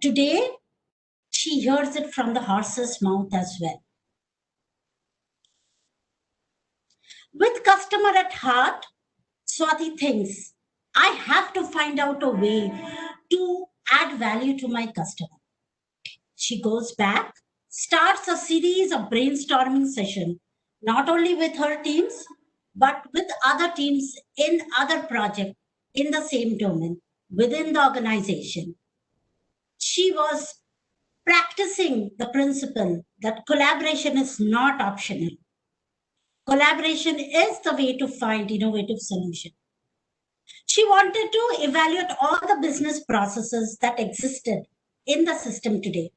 today she hears it from the horse's mouth as well. With customer at heart, Swati thinks, I have to find out a way to add value to my customer. She goes back, starts a series of brainstorming sessions, not only with her teams, but with other teams in other projects in the same domain within the organization. She was practicing the principle that collaboration is not optional. Collaboration is the way to find innovative solutions. She wanted to evaluate all the business processes that existed in the system today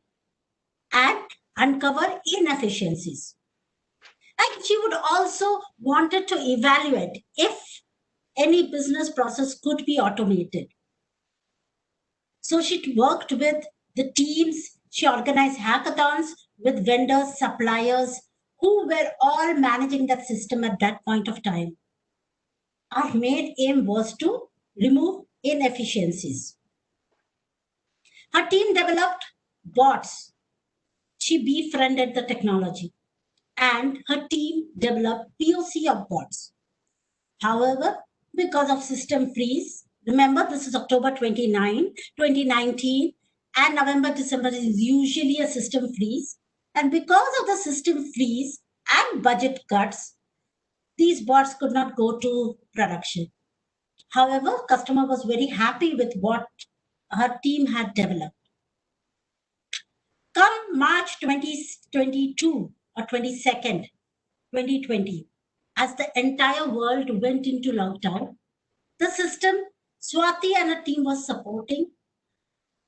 and uncover inefficiencies. And she would also wanted to evaluate if any business process could be automated. So she worked with the teams, she organized hackathons with vendors, suppliers who were all managing that system at that point of time. Our main aim was to remove inefficiencies. Her team developed bots. She befriended the technology and her team developed POC of bots. However, because of system freeze, remember this is October 29, 2019, and November, December is usually a system freeze. And because of the system freeze and budget cuts, these bots could not go to production. However, customer was very happy with what her team had developed. Come March 2022 or 22nd, 2020, as the entire world went into lockdown, the system Swati and her team was supporting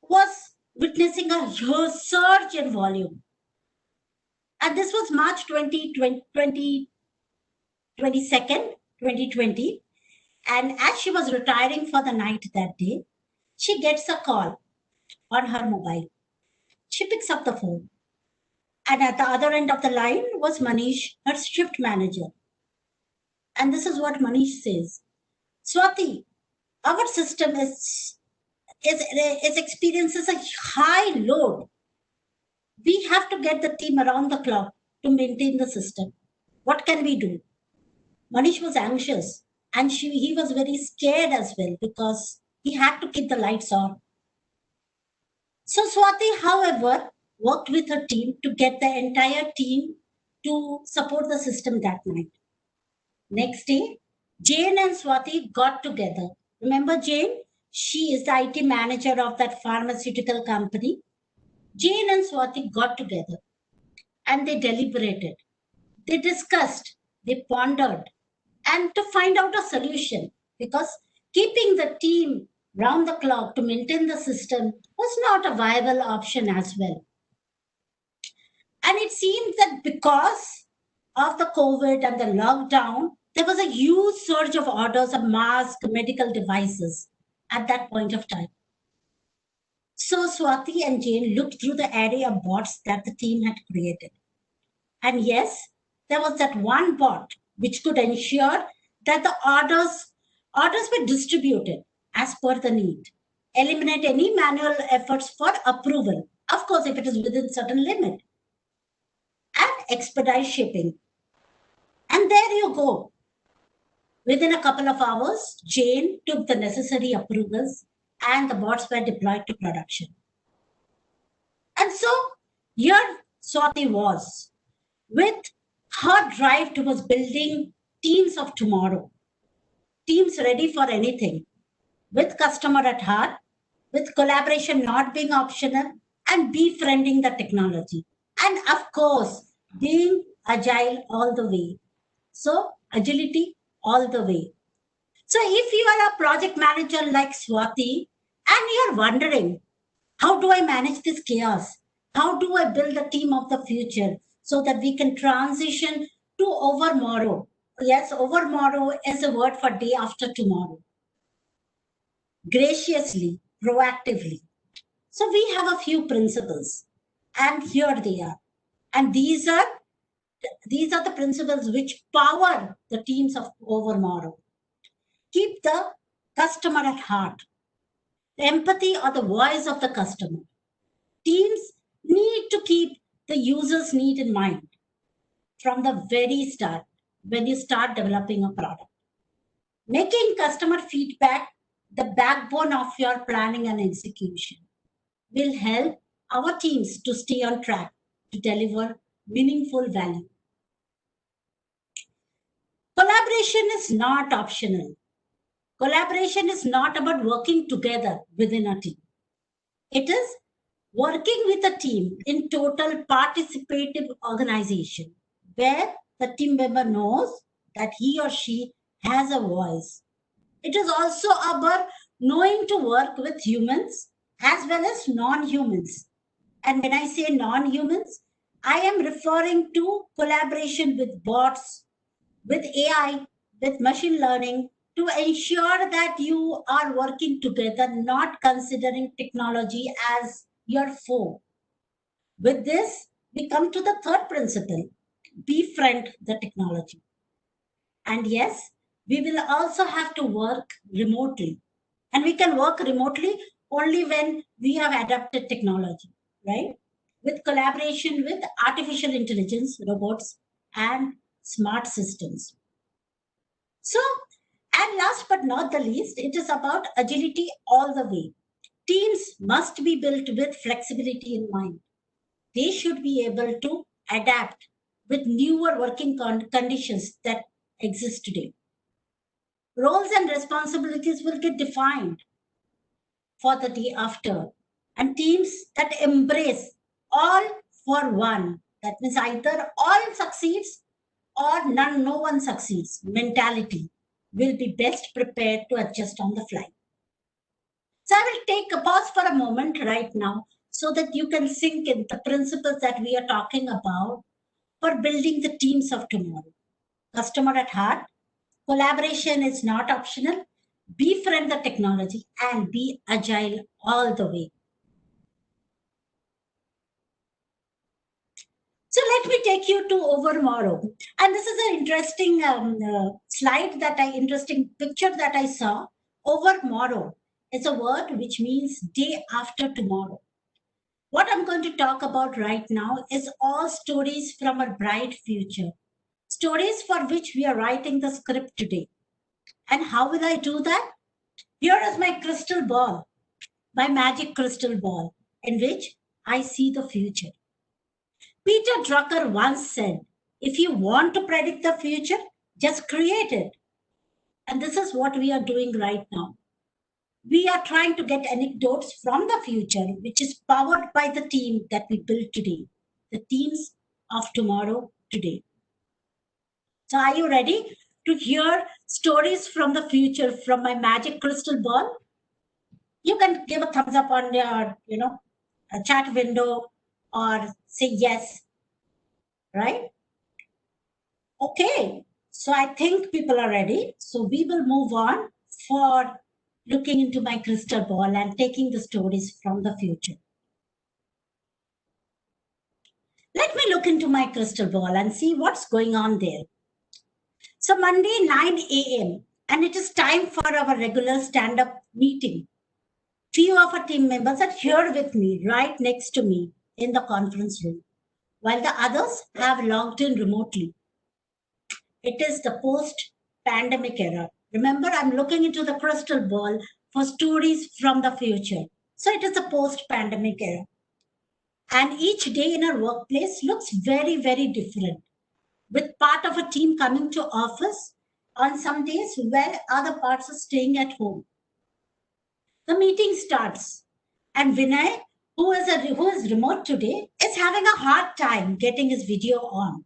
was witnessing a huge surge in volume. And this was March 22nd, 2020. And as she was retiring for the night that day, she gets a call on her mobile. She picks up the phone. And at the other end of the line was Manish, her shift manager. And this is what Manish says. Swati, our system is experiences a high load. We have to get the team around the clock to maintain the system. What can we do? Manish was anxious and he was very scared as well because he had to keep the lights on. So Swati, however, worked with her team to get the entire team to support the system that night. Next day, Jane and Swati got together. Remember Jane? She is the IT manager of that pharmaceutical company. Jane and Swati got together and they deliberated. They discussed, they pondered, and to find out a solution because keeping the team round the clock to maintain the system was not a viable option as well. And it seemed that because of the COVID and the lockdown, there was a huge surge of orders of masks, medical devices at that point of time. So Swati and Jane looked through the array of bots that the team had created. And yes, there was that one bot which could ensure that the orders were distributed as per the need, eliminate any manual efforts for approval, of course, if it is within certain limit, and expedite shipping. And there you go. Within a couple of hours, Jane took the necessary approvals and the bots were deployed to production. And so here Swati was with her drive towards building teams of tomorrow, teams ready for anything, with customer at heart, with collaboration not being optional, and befriending the technology. And of course, being agile all the way. So agility all the way. So if you are a project manager like Swati and you're wondering, how do I manage this chaos? How do I build a team of the future so that we can transition to overmorrow? Yes, overmorrow is a word for day after tomorrow. Graciously, proactively. So we have a few principles and here they are. And these are the principles which power the teams of overmorrow. Keep the customer at heart. Empathy or the voice of the customer. Teams need to keep the user's need in mind from the very start when you start developing a product. Making customer feedback the backbone of your planning and execution will help our teams to stay on track to deliver meaningful value. Collaboration is not optional. Collaboration is not about working together within a team. It is working with a team in total participative organization where the team member knows that he or she has a voice. It is also about knowing to work with humans as well as non-humans. And when I say non-humans, I am referring to collaboration with bots, with AI, with machine learning to ensure that you are working together, not considering technology as your foe. With this, we come to the third principle: befriend the technology. And yes, we will also have to work remotely. And we can work remotely only when we have adapted technology, right? With collaboration with artificial intelligence, robots, and smart systems. So, and last but not the least, it is about agility all the way. Teams must be built with flexibility in mind. They should be able to adapt with newer working conditions that exist today. Roles and responsibilities will get defined for the day after, and teams that embrace all for one, that means either all succeeds or no one succeeds mentality, will be best prepared to adjust on the fly. So I will take a pause for a moment right now so that you can sink in the principles that we are talking about for building the teams of tomorrow. Customer at heart, collaboration is not optional. Befriend the technology and be agile all the way. So let me take you to overmorrow. And this is an interesting interesting picture that I saw. Overmorrow is a word which means day after tomorrow. What I'm going to talk about right now is all stories from a bright future. Stories for which we are writing the script today. And how will I do that? Here is my crystal ball, my magic crystal ball, in which I see the future. Peter Drucker once said, if you want to predict the future, just create it. And this is what we are doing right now. We are trying to get anecdotes from the future, which is powered by the team that we built today, the teams of tomorrow today. So, are you ready to hear stories from the future from my magic crystal ball? You can give a thumbs up on your, a chat window or say yes, right? Okay, so I think people are ready. So we will move on for looking into my crystal ball and taking the stories from the future. Let me look into my crystal ball and see what's going on there. So Monday, 9 a.m., and it is time for our regular stand-up meeting. Few of our team members are here with me, right next to me in the conference room, while the others have logged in remotely. It is the post-pandemic era. Remember, I'm looking into the crystal ball for stories from the future. So it is a post-pandemic era. And each day in our workplace looks very, very different. With part of a team coming to office on some days where other parts are staying at home. The meeting starts, and Vinay, who is remote today, is having a hard time getting his video on.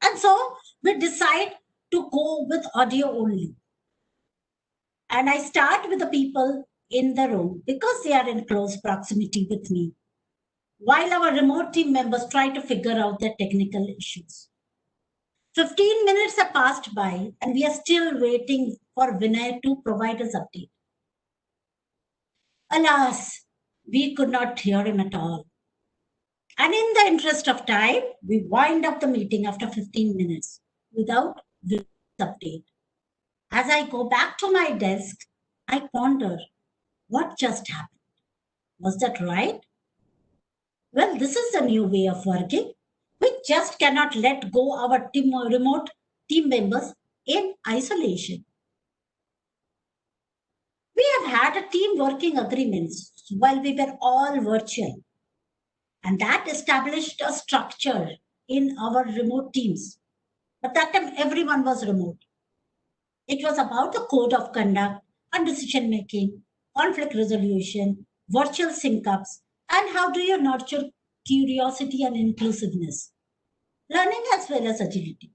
And so we decide to go with audio only. And I start with the people in the room because they are in close proximity with me, while our remote team members try to figure out their technical issues. 15 minutes have passed by, and we are still waiting for Vinay to provide us update. Alas, we could not hear him at all. And in the interest of time, we wind up the meeting after 15 minutes without Vinay's update. As I go back to my desk, I ponder what just happened. Was that right? Well, this is the new way of working. We just cannot let go our remote team members in isolation. We have had a team working agreements while we were all virtual, and that established a structure in our remote teams. But that time everyone was remote. It was about the code of conduct and decision making, conflict resolution, virtual sync ups, and how do you nurture curiosity and inclusiveness, learning as well as agility.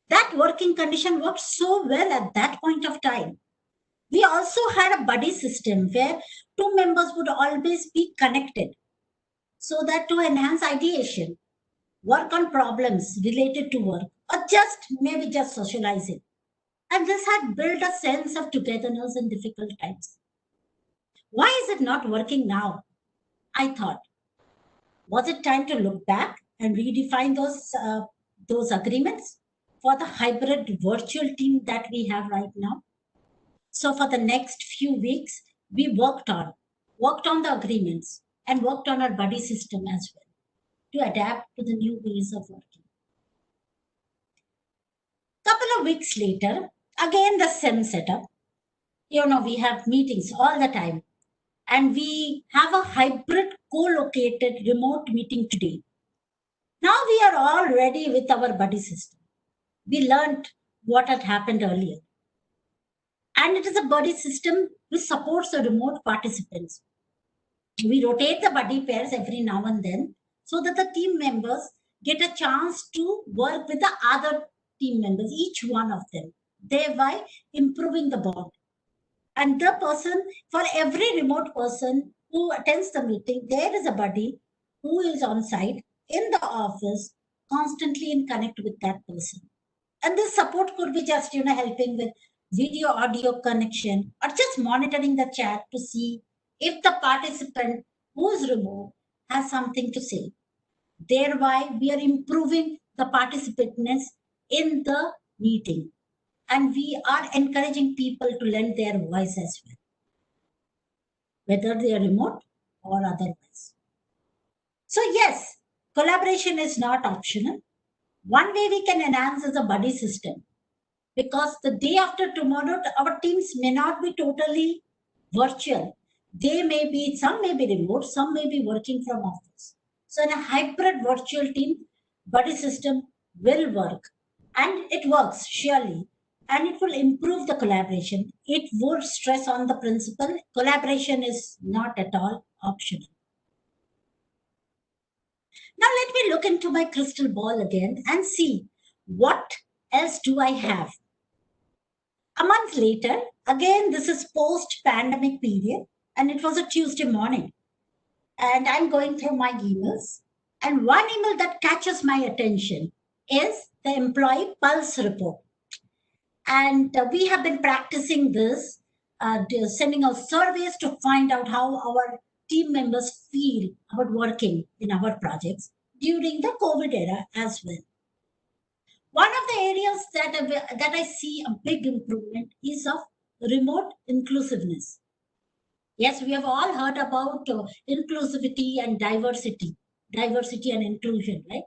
That working condition worked so well at that point of time. We also had a buddy system where two members would always be connected so that to enhance ideation, work on problems related to work, or just maybe just socializing. And this had built a sense of togetherness in difficult times. Why is it not working now? I thought, was it time to look back and redefine those agreements for the hybrid virtual team that we have right now? So for the next few weeks, we worked on the agreements and worked on our buddy system as well to adapt to the new ways of working. Couple of weeks later, again the same setup. We have meetings all the time, and we have a hybrid co-located remote meeting today. Now we are all ready with our buddy system. We learned what had happened earlier. And it is a buddy system which supports the remote participants. We rotate the buddy pairs every now and then so that the team members get a chance to work with the other team members, each one of them, thereby improving the bond. And the person, for every remote person who attends the meeting, there is a buddy who is on site in the office, constantly in connect with that person. And this support could be just, helping with video audio connection or just monitoring the chat to see if the participant who is remote has something to say. Thereby, we are improving the participantness in the meeting. And we are encouraging people to lend their voice as well, whether they are remote or otherwise. So, yes, collaboration is not optional. One way we can enhance is a buddy system, because the day after tomorrow, our teams may not be totally virtual. Some may be remote, some may be working from office. So, in a hybrid virtual team, buddy system will work, and it works surely, and it will improve the collaboration. It would stress on the principle collaboration is not at all optional. Now, let me look into my crystal ball again and see what else do I have. A month later, again, this is post pandemic period, and it was a Tuesday morning. And I'm going through my emails. And one email that catches my attention is the employee pulse report. And we have been practicing this, sending out surveys to find out how our team members feel about working in our projects during the COVID era as well. One of the areas that I see a big improvement is of remote inclusiveness. Yes, we have all heard about inclusivity and diversity and inclusion, right?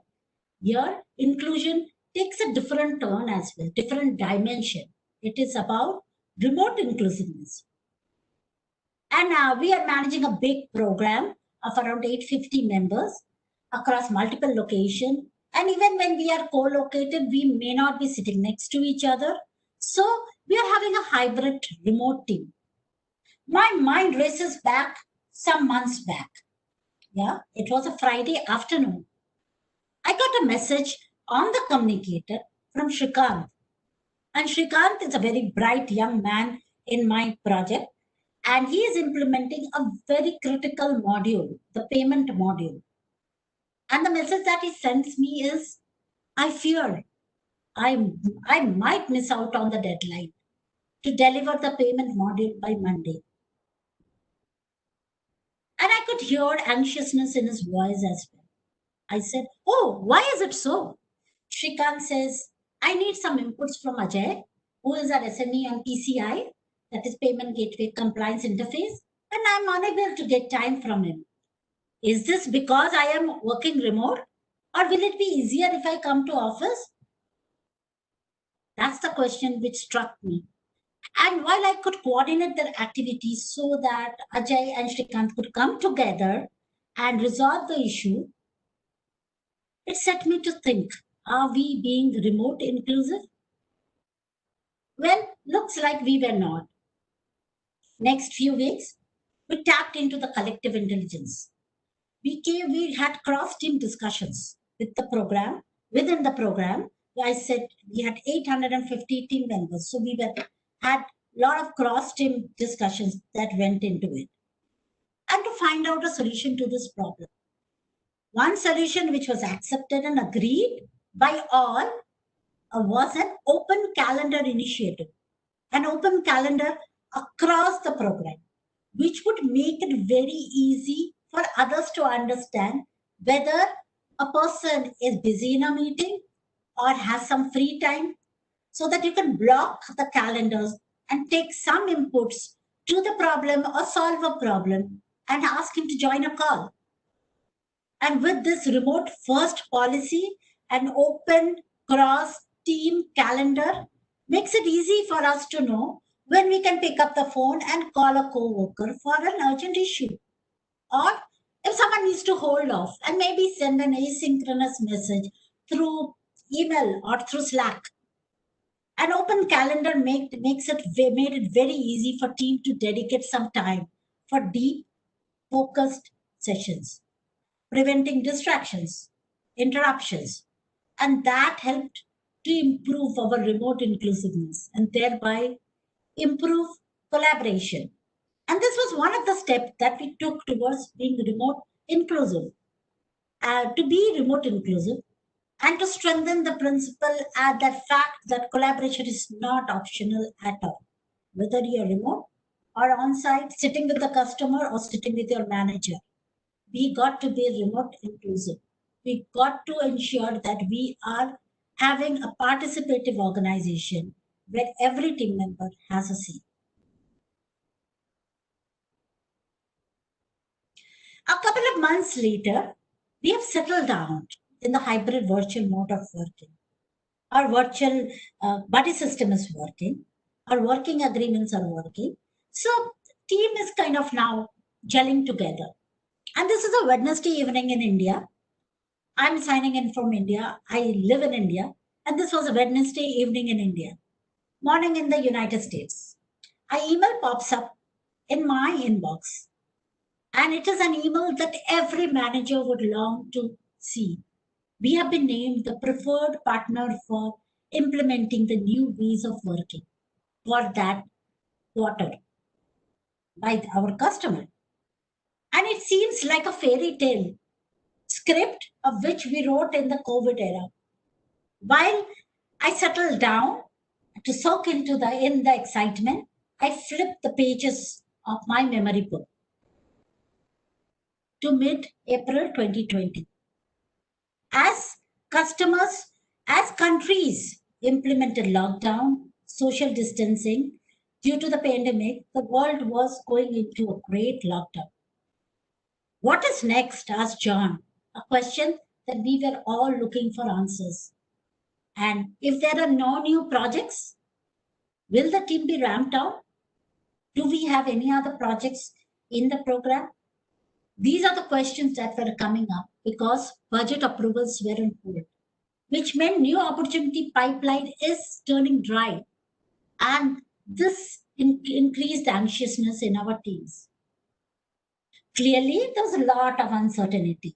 Here, inclusion takes a different turn as well, different dimension. It is about remote inclusiveness. And we are managing a big program of around 850 members across multiple locations. And even when we are co-located, we may not be sitting next to each other. So we are having a hybrid remote team. My mind races back some months back. Yeah, it was a Friday afternoon. I got a message on the communicator from Shrikant. And Shrikant is a very bright young man in my project. And he is implementing a very critical module, the payment module. And the message that he sends me is, I fear I might miss out on the deadline to deliver the payment module by Monday. And I could hear anxiousness in his voice as well. I said, oh, why is it so? Shrikant says, I need some inputs from Ajay, who is our SME on PCI, that is Payment Gateway Compliance Interface, and I'm unable to get time from him. Is this because I am working remote? Or will it be easier if I come to office? That's the question which struck me. And while I could coordinate their activities so that Ajay and Shrikant could come together and resolve the issue, it set me to think, are we being remote inclusive? Well, looks like we were not. Next few weeks, we tapped into the collective intelligence. We had cross-team discussions within the program. I said we had 850 team members. So had a lot of cross-team discussions that went into it. And to find out a solution to this problem. One solution which was accepted and agreed by all was an open calendar initiative, an open calendar across the program, which would make it very easy for others to understand whether a person is busy in a meeting or has some free time, so that you can block the calendars and take some inputs to the problem or solve a problem and ask him to join a call. And with this remote first policy, an open cross team calendar makes it easy for us to know when we can pick up the phone and call a coworker for an urgent issue. Or if someone needs to hold off and maybe send an asynchronous message through email or through Slack. An open calendar made it very easy for team to dedicate some time for deep, focused sessions, preventing distractions, interruptions, and that helped to improve our remote inclusiveness and thereby improve collaboration. And this was one of the steps that we took towards being remote inclusive, to be remote inclusive, and to strengthen the principle and the fact that collaboration is not optional at all. Whether you're remote or on site, sitting with the customer or sitting with your manager, we got to be remote inclusive. We got to ensure that we are having a participative organization where every team member has a say. A couple of months later, we have settled down in the hybrid virtual mode of working. Our virtual buddy system is working. Our working agreements are working. So, team is kind of now gelling together. And this is a Wednesday evening in India. I'm signing in from India. I live in India. And this was a Wednesday evening in India. Morning in the United States. An email pops up in my inbox. And it is an email that every manager would long to see. We have been named the preferred partner for implementing the new ways of working for that quarter by our customer. And it seems like a fairy tale script of which we wrote in the COVID era. While I settled down to soak in the excitement, I flipped the pages of my memory book to mid-April 2020. As customers, as countries implemented lockdown, social distancing due to the pandemic, the world was going into a great lockdown. What is next? Asked John, a question that we were all looking for answers. And if there are no new projects, will the team be ramped down? Do we have any other projects in the program? These are the questions that were coming up because budget approvals were on hold, which meant new opportunity pipeline is turning dry. And this increased anxiousness in our teams. Clearly, there was a lot of uncertainty.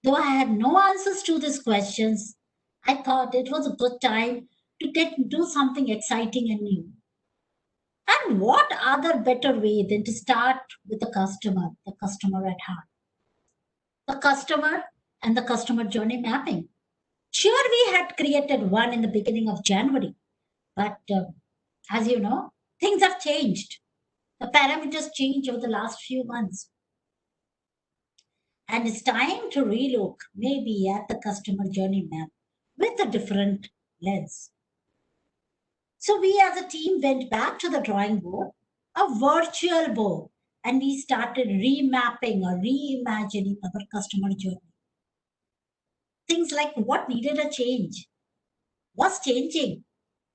Though I had no answers to these questions, I thought it was a good time to do something exciting and new. And what other better way than to start with the customer at heart, the customer and the customer journey mapping. Sure, we had created one in the beginning of January, but as you know, things have changed. The parameters change over the last few months. And it's time to relook maybe at the customer journey map with a different lens. So we as a team went back to the drawing board, a virtual board, and we started remapping or reimagining our customer journey. Things like what needed a change, what's changing,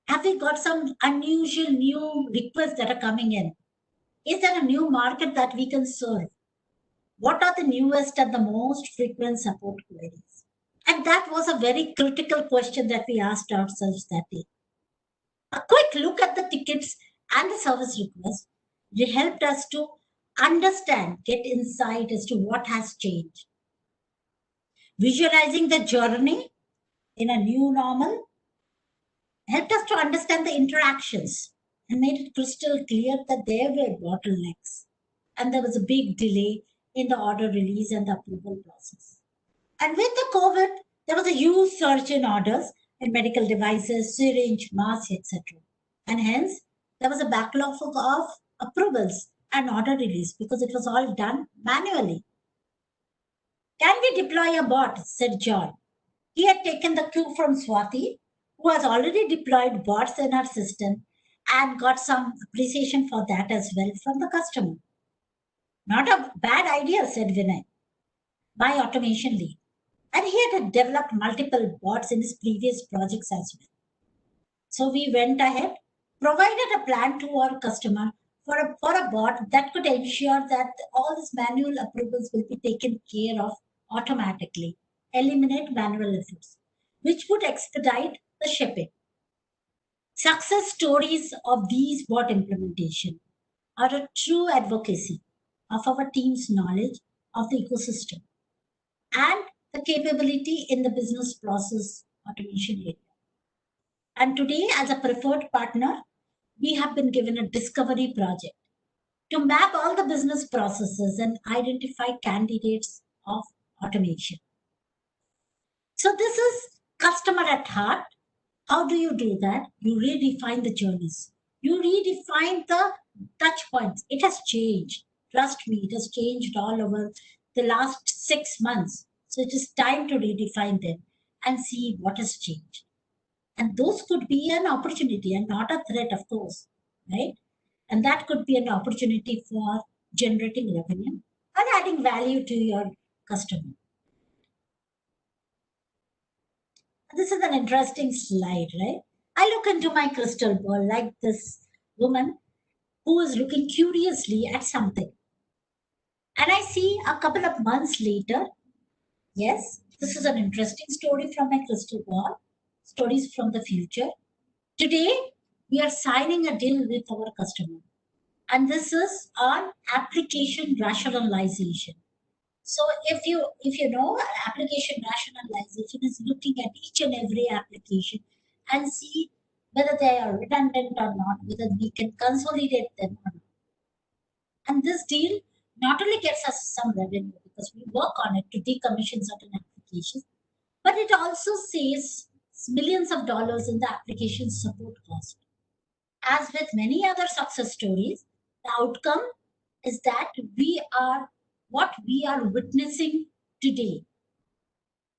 have we got some unusual new requests that are coming in, is there a new market that we can serve, what are the newest and the most frequent support queries. And that was a very critical question that we asked ourselves that day. A quick look at the tickets and the service requests helped us to understand, get insight as to what has changed. Visualizing the journey in a new normal helped us to understand the interactions and made it crystal clear that there were bottlenecks and there was a big delay in the order release and the approval process. And with the COVID, there was a huge surge in orders in medical devices, syringe, masks, etc. And hence, there was a backlog of approvals and order release because it was all done manually. Can we deploy a bot? Said John. He had taken the cue from Swati, who has already deployed bots in her system and got some appreciation for that as well from the customer. Not a bad idea, said Vinay, my automation lead. And he had developed multiple bots in his previous projects as well. So we went ahead, provided a plan to our customer for a bot that could ensure that all these manual approvals will be taken care of automatically, eliminate manual efforts, which would expedite the shipping. Success stories of these bot implementation are a true advocacy of our team's knowledge of the ecosystem and the capability in the business process automation area. And today, as a preferred partner, we have been given a discovery project to map all the business processes and identify candidates of automation. So, this is customer at heart. How do you do that? You redefine the journeys, you redefine the touch points. It has changed. Trust me, it has changed all over the last 6 months. So, it is time to redefine them and see what has changed. And those could be an opportunity and not a threat, of course, right? And that could be an opportunity for generating revenue and adding value to your customer. This is an interesting slide, right? I look into my crystal ball like this woman who is looking curiously at something. And I see a couple of months later, yes, this is an interesting story from my crystal ball, stories from the future. Today, we are signing a deal with our customer, and this is on application rationalization. So, if you know, application rationalization is looking at each and every application and see whether they are redundant or not, whether we can consolidate them or not. And this deal not only gets us some revenue because we work on it to decommission certain applications, but it also saves millions of dollars in the application support cost. As with many other success stories, the outcome is that what we are witnessing today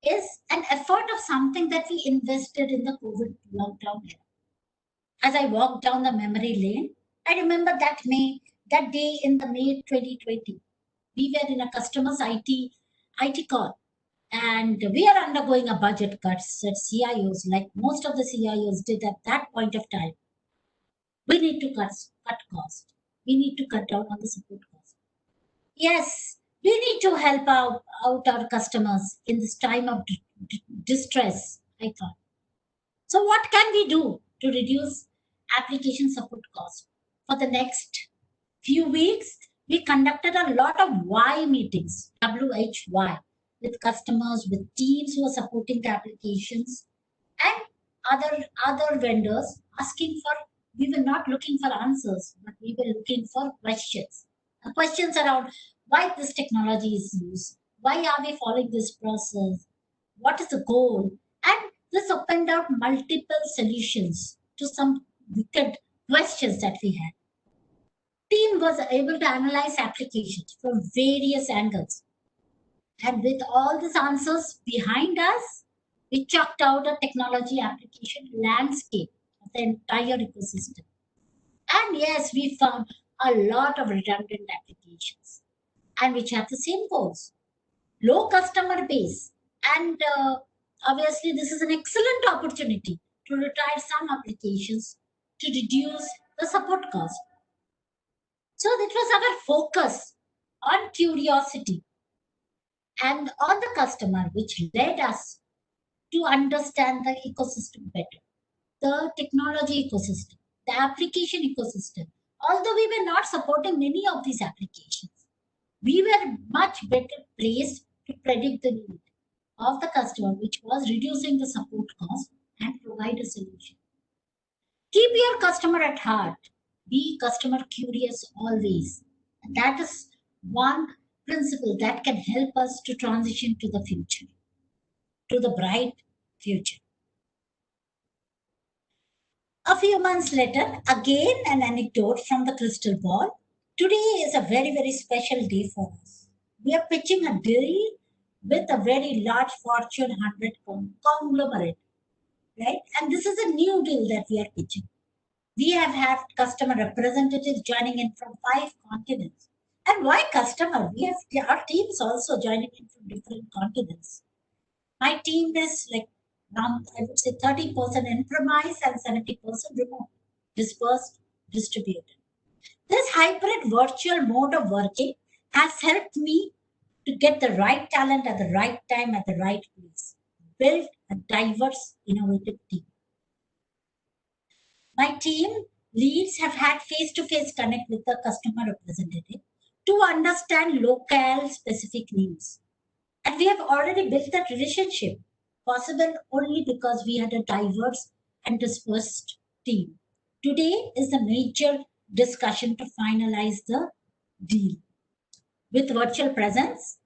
is an effort of something that we invested in the COVID lockdown era. As I walked down the memory lane, I remember that day in the May 2020. We were in a customer's IT call, and we are undergoing a budget cuts at CIOs, like most of the CIOs did at that point of time. We need to cut cost. We need to cut down on the support cost. Yes, we need to help out our customers in this time of distress, I thought. So, what can we do to reduce application support cost? For the next few weeks, we conducted a lot of why meetings, WHY, with customers, with teams who are supporting the applications, and other vendors asking for. We were not looking for answers, but we were looking for questions. Questions around why this technology is used, why are we following this process, what is the goal, and this opened out multiple solutions to some wicked questions that we had. Team was able to analyze applications from various angles. And with all these answers behind us, we chalked out a technology application landscape of the entire ecosystem. And yes, we found a lot of redundant applications and which have the same goals. Low customer base. And obviously, this is an excellent opportunity to retire some applications to reduce the support cost. So, that was our focus on curiosity and on the customer, which led us to understand the ecosystem better, the technology ecosystem, the application ecosystem. Although we were not supporting many of these applications, we were much better placed to predict the need of the customer, which was reducing the support cost and provide a solution. Keep your customer at heart. Be customer curious always. And that is one principle that can help us to transition to the future, to the bright future. A few months later, again an anecdote from the crystal ball. Today is a very, very special day for us. We are pitching a deal with a very large Fortune 100 conglomerate, right? And this is a new deal that we are pitching. We have had customer representatives joining in from 5 continents. And why customer? We have our teams also joining in from different continents. My team is like around, I would say 30% in premise and 70% remote, dispersed, distributed. This hybrid virtual mode of working has helped me to get the right talent at the right time at the right place. Build a diverse, innovative team. My team leads have had face to face connect with the customer representative to understand local specific needs. And we have already built that relationship, possible only because we had a diverse and dispersed team. Today is the major discussion to finalize the deal. With virtual presence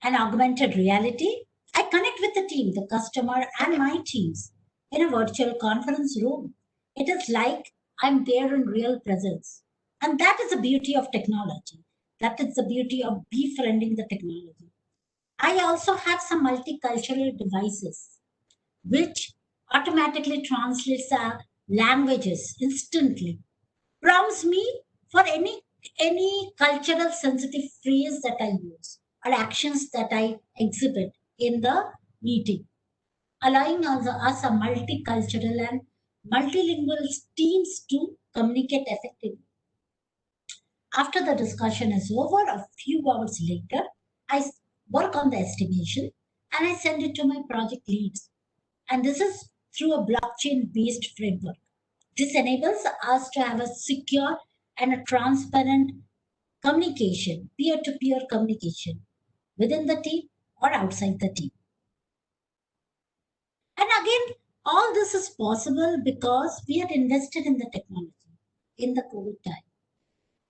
and augmented reality, I connect with the team, the customer, and my teams in a virtual conference room. It is like I'm there in real presence. And that is the beauty of technology. That is the beauty of befriending the technology. I also have some multicultural devices which automatically translates our languages instantly, prompts me for any cultural sensitive phrase that I use or actions that I exhibit in the meeting, allowing us a multicultural and multilingual teams to communicate effectively. After the discussion is over, a few hours later, I work on the estimation and I send it to my project leads. And this is through a blockchain based framework. This enables us to have a secure and a transparent communication, peer to peer communication within the team or outside the team. And again, all this is possible because we had invested in the technology in the COVID time.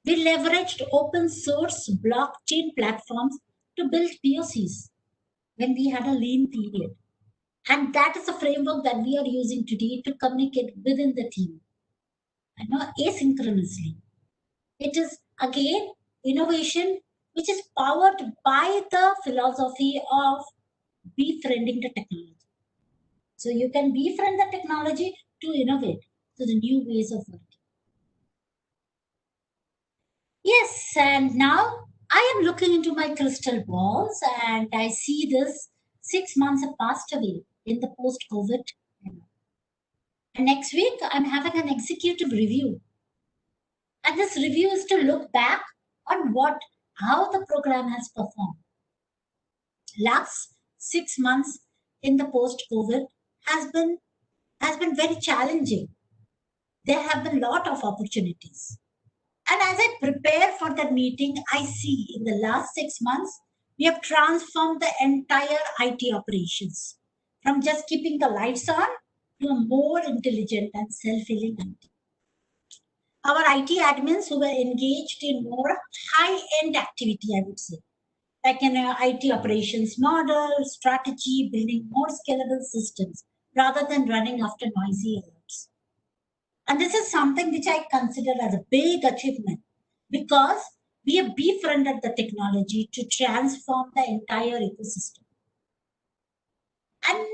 We leveraged open source blockchain platforms to build POCs when we had a lean period. And that is a framework that we are using today to communicate within the team, asynchronously. It is again innovation which is powered by the philosophy of befriending the technology. So you can befriend the technology to innovate to the new ways of working. Yes, and now I am looking into my crystal balls and I see this 6 months have passed away in the post COVID. And next week, I'm having an executive review. And this review is to look back on how the program has performed. Last 6 months in the post COVID has been very challenging. There have been a lot of opportunities. And as I prepare for that meeting, I see in the last 6 months, we have transformed the entire IT operations from just keeping the lights on to a more intelligent and self-healing IT. Our IT admins who were engaged in more high-end activity, I would say, like an IT operations model, strategy, building more scalable systems rather than running after noisy alerts. And this is something which I consider as a big achievement because we have befriended the technology to transform the entire ecosystem. And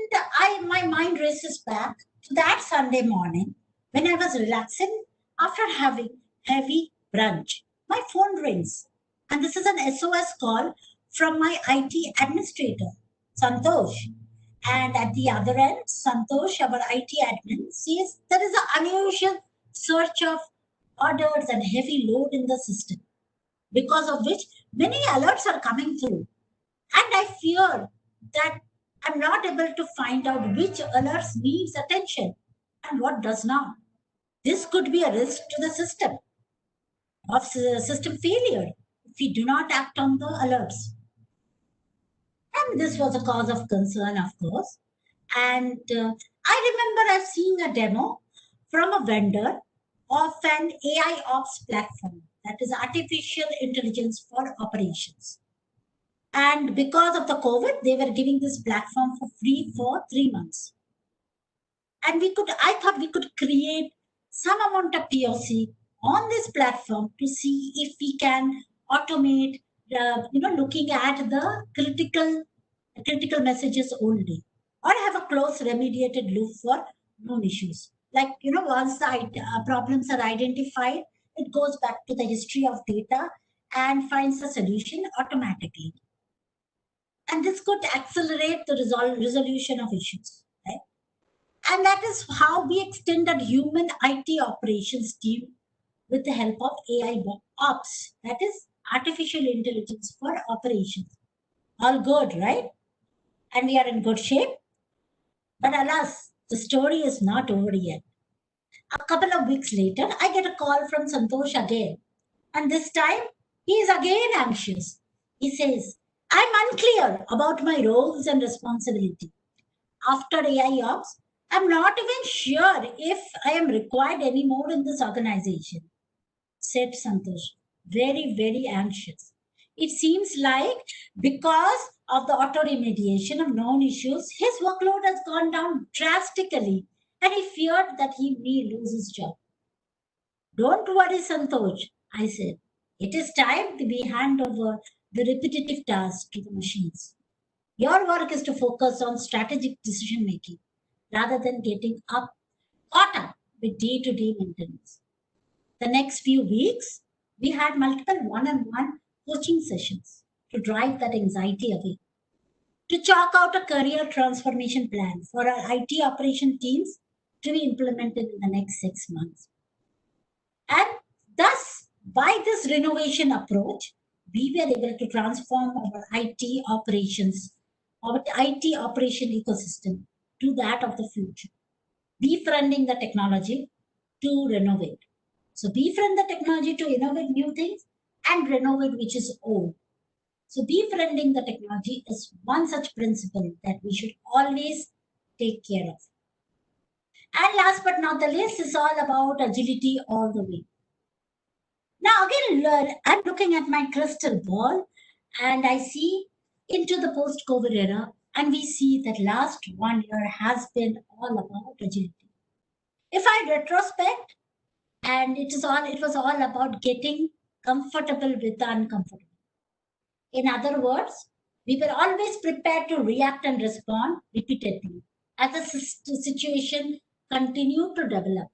my mind races back to that Sunday morning when I was relaxing after having heavy brunch, my phone rings. And this is an SOS call from my IT administrator, Santosh. And at the other end, Santosh, our IT admin, says there is an unusual search of orders and heavy load in the system, because of which many alerts are coming through. And I fear that I'm not able to find out which alerts needs attention and what does not. This could be a risk to the system of system failure if we do not act on the alerts. And this was a cause of concern, of course. And I remember seeing a demo from a vendor of an AI ops platform, that is artificial intelligence for operations. And because of the COVID, they were giving this platform for free for 3 months. And I thought we could create some amount of POC on this platform to see if we can automate, looking at the critical messages only, or have a close remediated loop for known issues. Like, once the problems are identified, it goes back to the history of data and finds a solution automatically. And this could accelerate the resolution of issues, right? And that is how we extended human IT operations team with the help of AI ops, that is artificial intelligence for operations. All good, right? And we are in good shape. But alas, the story is not over yet. A couple of weeks later, I get a call from Santosh again. And this time, he is again anxious. He says, I'm unclear about my roles and responsibility. After AI Ops, I'm not even sure if I am required anymore in this organization, said Santosh, very, very anxious. It seems like because of the auto remediation of known issues, his workload has gone down drastically and he feared that he may lose his job. Don't worry, Santosh, I said. It is time we hand over the repetitive tasks to the machines. Your work is to focus on strategic decision making rather than getting caught up with day to day maintenance. The next few weeks, we had multiple one on one coaching sessions to drive that anxiety away, to chalk out a career transformation plan for our IT operation teams to be implemented in the next 6 months. And thus, by this renovation approach, we were able to transform our IT operation ecosystem to that of the future, befriending the technology to renovate. So befriend the technology to innovate new things and renovate which is old. So befriending the technology is one such principle that we should always take care of. And last but not the least is all about agility all the way. Now again, I'm looking at my crystal ball and I see into the post-COVID era, and we see that last 1 year has been all about agility. If I retrospect, and it was all about getting comfortable with the uncomfortable. In other words, we were always prepared to react and respond repeatedly as the situation continued to develop.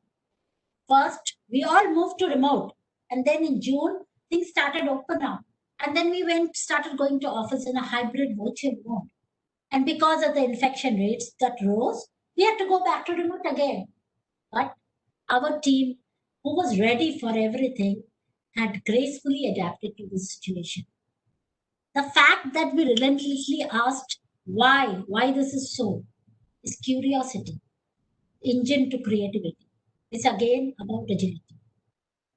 First, we all moved to remote, and then in June, things started open up. And then we started going to office in a hybrid virtual mode. And because of the infection rates that rose, we had to go back to remote again. But our team, who was ready for everything, had gracefully adapted to this situation. The fact that we relentlessly asked why this is so, is curiosity, engine to creativity. It's again about agility.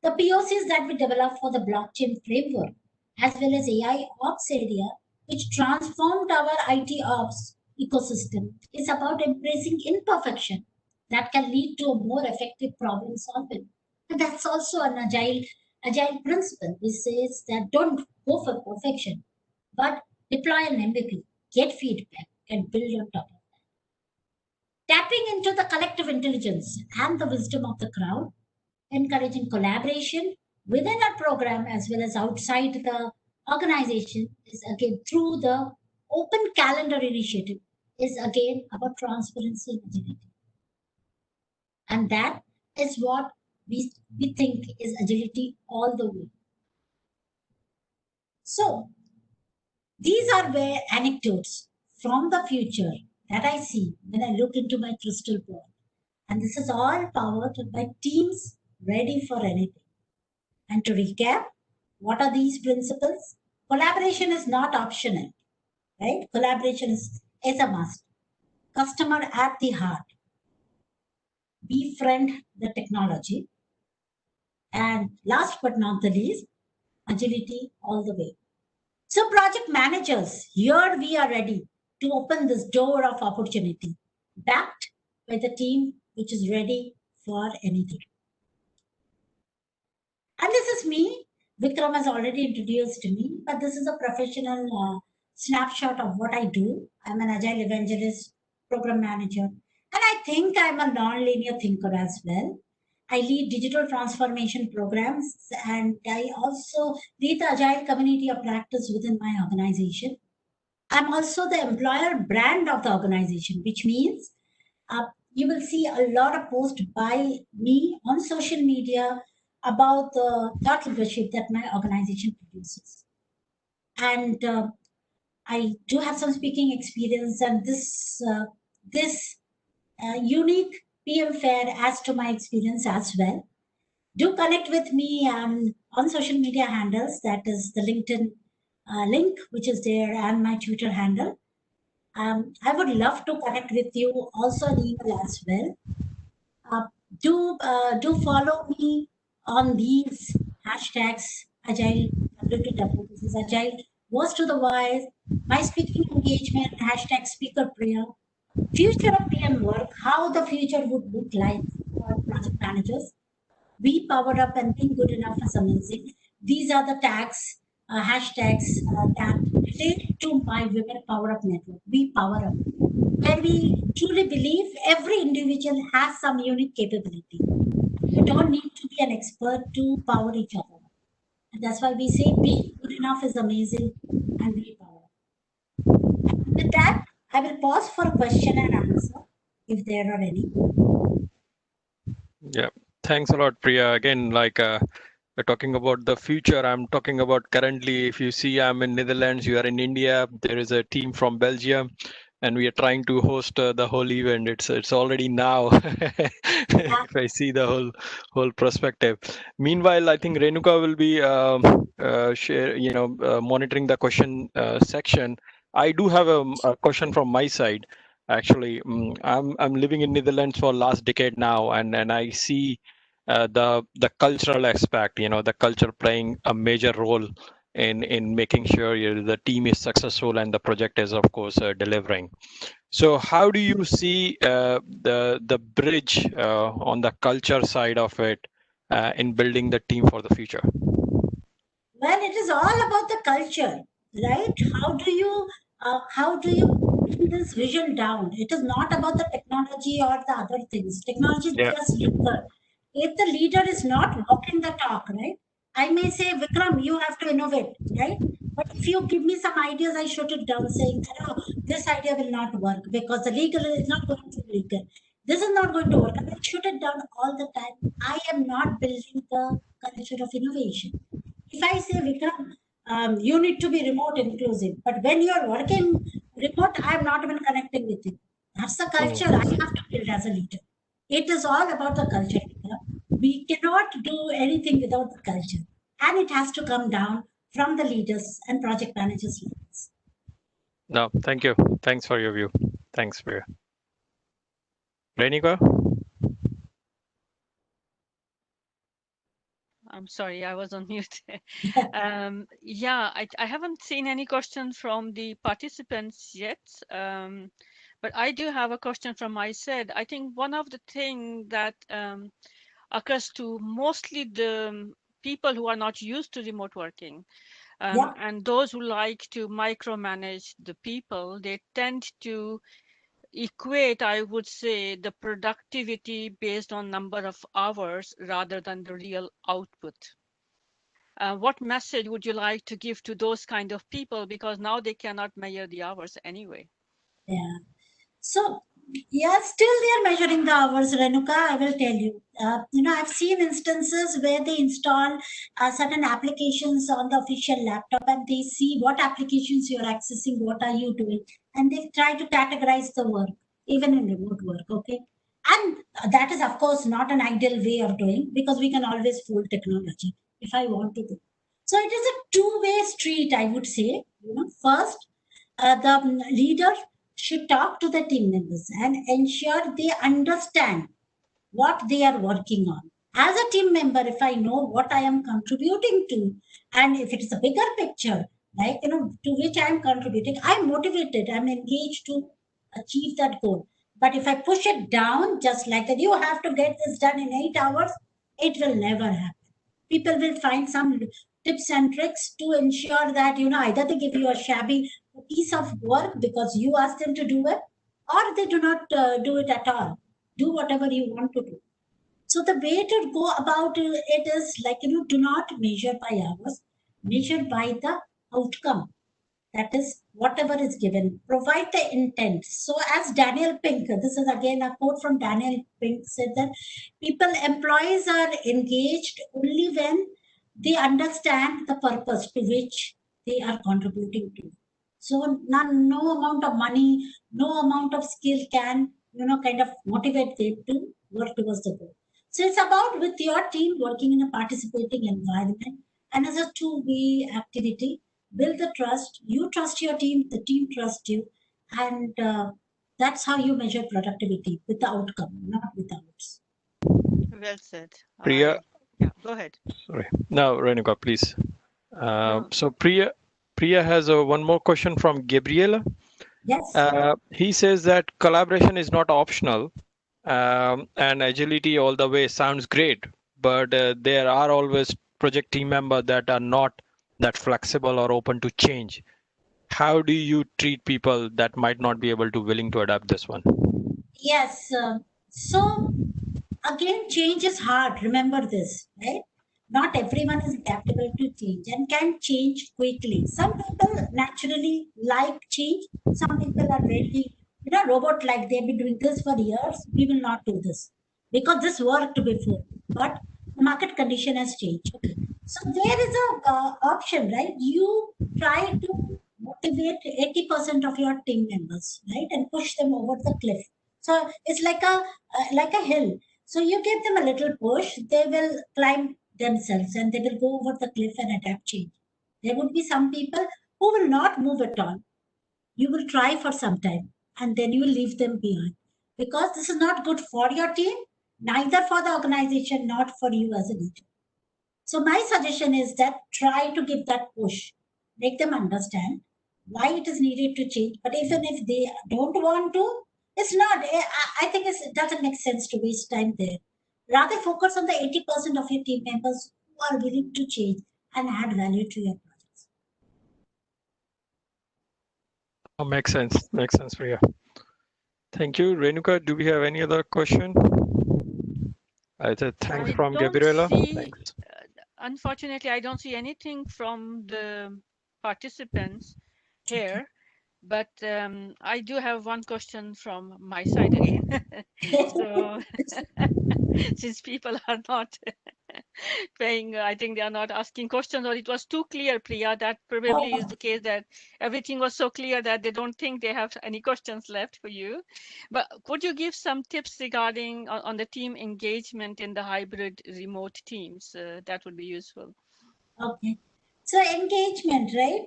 The POCs that we developed for the blockchain framework, as well as AI ops area, which transformed our IT ops ecosystem, is about embracing imperfection that can lead to a more effective problem solving. And that's also an agile principle. It says that don't go for perfection, but deploy an MVP, get feedback, and build on top of that. Tapping into the collective intelligence and the wisdom of the crowd, encouraging collaboration within our program as well as outside the organization is again through the open calendar initiative is again about transparency and agility. And that is what we think is agility all the way. So these are where anecdotes from the future that I see when I look into my crystal ball. And this is all powered by teams ready for anything. And to recap, what are these principles? Collaboration is not optional, right? Collaboration is a must. Customer at the heart. Befriend the technology. And last but not the least, agility all the way. So, project managers, here we are ready to open this door of opportunity, backed by the team which is ready for anything. And this is me. Vikram has already introduced me, but this is a professional snapshot of what I do. I'm an agile evangelist, program manager, and I think I'm a non-linear thinker as well. I lead digital transformation programs, and I also lead the agile community of practice within my organization. I'm also the employer brand of the organization, which means you will see a lot of posts by me on social media about the thought leadership that my organization produces. And I do have some speaking experience, and this unique PM fair adds to my experience as well. Do connect with me on social media handles. That is the LinkedIn link, which is there, and my Twitter handle. I would love to connect with you also on email as well. Uh, do follow me on these hashtags agile W2W. This is agile words to the wise. My speaking engagement hashtag speaker Priya. Future of PM work. How the future would look like for project managers. Be powered up and being good enough is amazing. These are the tags, hashtags that relate to my Women Power Up network. Be power up, where we truly believe every individual has some unique capability. You don't need to be an expert to power each other. And that's why we say being good enough is amazing and be power up. With that, I will pause for a question and answer if there are any. Yeah, thanks a lot, Priya. Again, we're talking about the future. I'm talking about currently. If you see, I'm in Netherlands. You are in India. There is a team from Belgium, and we are trying to host the whole event. It's already now. Yeah, If I see the whole perspective. Meanwhile, I think Renuka will be monitoring the question section. I do have a question from my side. Actually, I'm living in Netherlands for last decade now, and I see the cultural aspect, the culture playing a major role in making sure the team is successful and the project is of course delivering. So how do you see the bridge on the culture side of it in building the team for the future? well, it is all about the culture, right? How do you bring this vision down? It is not about the technology or the other things. Technology is Yeah. just leader. If the leader is not walking the talk, right? I may say, Vikram, you have to innovate, right? But if you give me some ideas, I shoot it down saying that, oh, this idea will not work because the legal is not going to be legal. This is not going to work. I will shoot it down all the time. I am not building the culture of innovation. If I say, Vikram, you need to be remote inclusive, but when you're working remote, I'm not even connecting with you. That's the culture I Mm. have to build as a leader. It is all about the culture. We cannot do anything without the culture. And it has to come down from the leaders and project managers' levels. No, thank you. Thanks for your view. Thanks, Priya. Renika? I'm sorry, I was on mute. Yeah, I haven't seen any question from the participants yet, but I do have a question from my side. I think one of the things that occurs to mostly the people who are not used to remote working, Yeah, and those who like to micromanage the people, they tend to equate, I would say, the productivity based on number of hours rather than the real output. What message would you like to give to those kind of people? Because now they cannot measure the hours anyway. yeah. So Yeah, still they are measuring the hours, Renuka. I will tell you. I've seen instances where they install certain applications on the official laptop and they see what applications you're accessing, what are you doing, and they try to categorize the work, even in remote work. Okay, and that is, of course, not an ideal way of doing because we can always fool technology if I want to do. So it is a two-way street, I would say. First, the leader should talk to the team members and ensure they understand what they are working on. As a team member, if I know what I am contributing to, and if it is a bigger picture, like, to which I am contributing, I'm motivated, I'm engaged to achieve that goal. But if I push it down, just like that, you have to get this done in 8 hours, it will never happen. People will find some tips and tricks to ensure that, either they give you a shabby piece of work because you ask them to do it, or they do not do it at all. Do whatever you want to do. So the way to go about it is like, do not measure by hours, measure by the outcome. That is whatever is given. Provide the intent. So as Daniel Pink, this is again a quote from Daniel Pink, said that employees are engaged only when they understand the purpose to which they are contributing to. So no amount of money, no amount of skill can, kind of motivate them to work towards the goal. So it's about with your team working in a participating environment and as a two-way activity, build the trust. You trust your team, the team trusts you, and that's how you measure productivity with the outcome, not with the hours. Well said. Priya, Yeah, go ahead. sorry. No, Renuka, please. No. So Priya has one more question from Gabriela. Yes. He says that collaboration is not optional, and agility all the way sounds great, but there are always project team members that are not that flexible or open to change. How do you treat people that might not be able to willing to adapt this one? Yes. So again, change is hard. Remember this, right? Not everyone is adaptable to change and can change quickly. Some people naturally like change. Some people are very, robot like. They've been doing this for years. We will not do this because this worked before. But the market condition has changed. Okay. So there is a option, right? You try to motivate 80% of your team members, right? And push them over the cliff. So it's like a hill, so you give them a little push, they will climb themselves and they will go over the cliff and adapt change. There would be some people who will not move at all. You will try for some time and then you will leave them behind because this is not good for your team, neither for the organization, not for you as a leader. So my suggestion is that try to give that push, make them understand why it is needed to change. But even if they don't want to, it's not. I think it doesn't make sense to waste time there. Rather focus on the 80% of your team members who are willing to change and add value to your projects. Oh, makes sense. Makes sense, Priya. Thank you. Renuka, do we have any other question? I said thanks I from don't Gabriela. see, Thanks. unfortunately, I don't see anything from the participants here, but I do have one question from my side again. So, since people are not paying, I think they are not asking questions, or it was too clear, Priya. That probably is Oh, the case, that everything was so clear that they don't think they have any questions left for you. But could you give some tips regarding on the team engagement in the hybrid remote teams? That would be useful. okay. So engagement, right?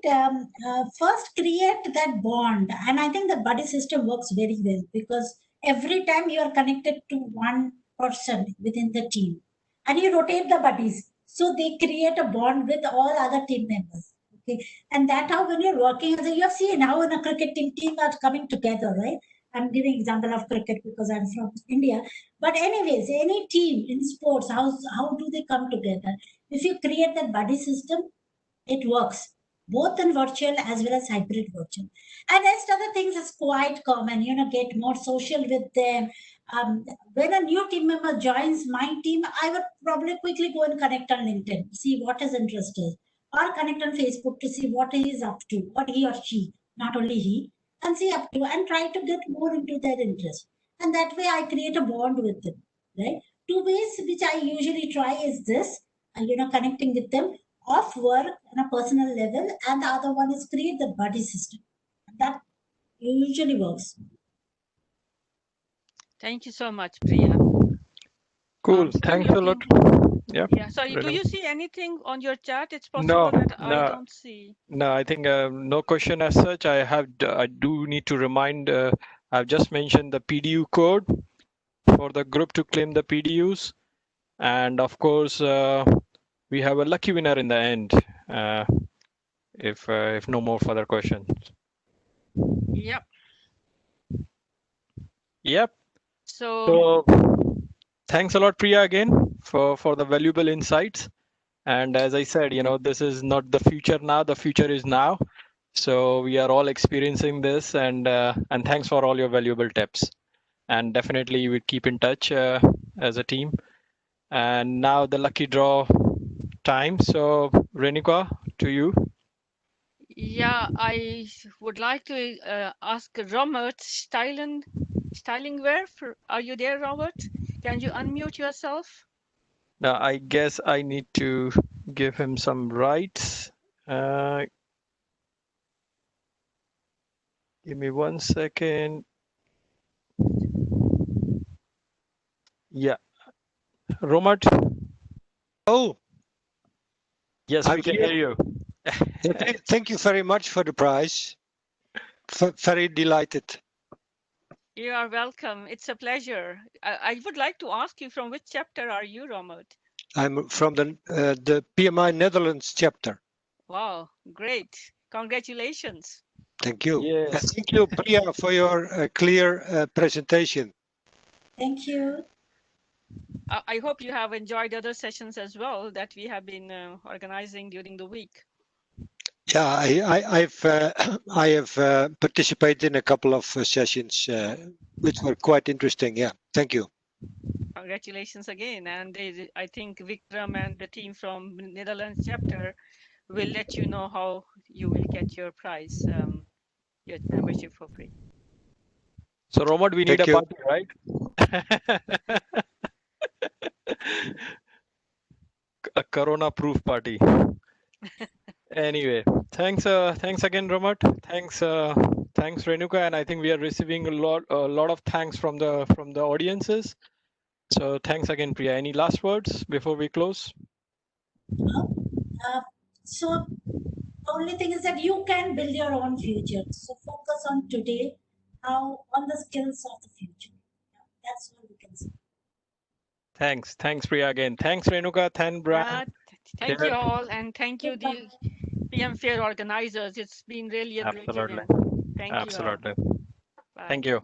First create that bond, and I think the buddy system works very well because every time you are connected to one person within the team, and you rotate the buddies, so they create a bond with all other team members. Okay, and that how when you're working as a, you have seen how in a cricket team are coming together, right? I'm giving example of cricket because I'm from India, but anyways, any team in sports, how do they come together? If you create that buddy system, it works both in virtual as well as hybrid virtual. And rest other things is quite common, get more social with them. When a new team member joins my team, I would probably quickly go and connect on LinkedIn, see what his interest is, or connect on Facebook to see what he is up to, what he or she, not only he, and see up to, and try to get more into their interest. And that way I create a bond with them, right? Two ways which I usually try is this, connecting with them off work on a personal level, and the other one is create the buddy system. That usually works. Thank you so much, Priya. Cool. Still Thanks a lot. looking. Yeah. Yeah. Sorry, do Renuka. you see anything on your chat? It's No, possible that I no, don't see. no. I think no question as such. I do need to remind. I've just mentioned the PDU code for the group to claim the PDUs, and of course, we have a lucky winner in the end. If no more further questions. Yep. Yep. So So thanks a lot, Priya, again for the valuable insights. And as I said, this is not the future now. The future is now. So we are all experiencing this, and thanks for all your valuable tips. And definitely we keep in touch as a team. And now the lucky draw time. So Renika, to you. yeah, I would like to ask Robert Stylingware. Are you there, Robert? Can you unmute yourself? Now I guess I need to give him some rights. Give me 1 second. Yeah, Romat. Oh, Yes, I'm we can here. hear you. Thank you very much for the prize. Very delighted. You are welcome. It's a pleasure. I would like to ask you, from which chapter are you, Robert? I'm from the PMI Netherlands chapter. Wow, great. Congratulations. Thank you. Yes. And thank you, Priya, for your clear presentation. Thank you. I hope you have enjoyed other sessions as well that we have been organizing during the week. Yeah, I have participated in a couple of sessions which were quite interesting. Yeah, thank you. Congratulations again. And I think Vikram and the team from Netherlands chapter will let you know how you will get your prize, your membership for free. So Romat, we need Thank a you. party, right? A Corona-proof party. Anyway, thanks again, Romat. Thanks Renuka, and I think we are receiving a lot of thanks from the audiences. So thanks again, Priya. Any last words before we close? So the only thing is that you can build your own future. So focus on today, how on the skills of the future. That's all we can say. Thanks Priya again. Thanks Renuka. Thank Brian. Yeah, thank you all, and thank you, the PM Fair organizers. It's been really a great Absolutely. event. Thank you all. Absolutely. Bye. Thank you.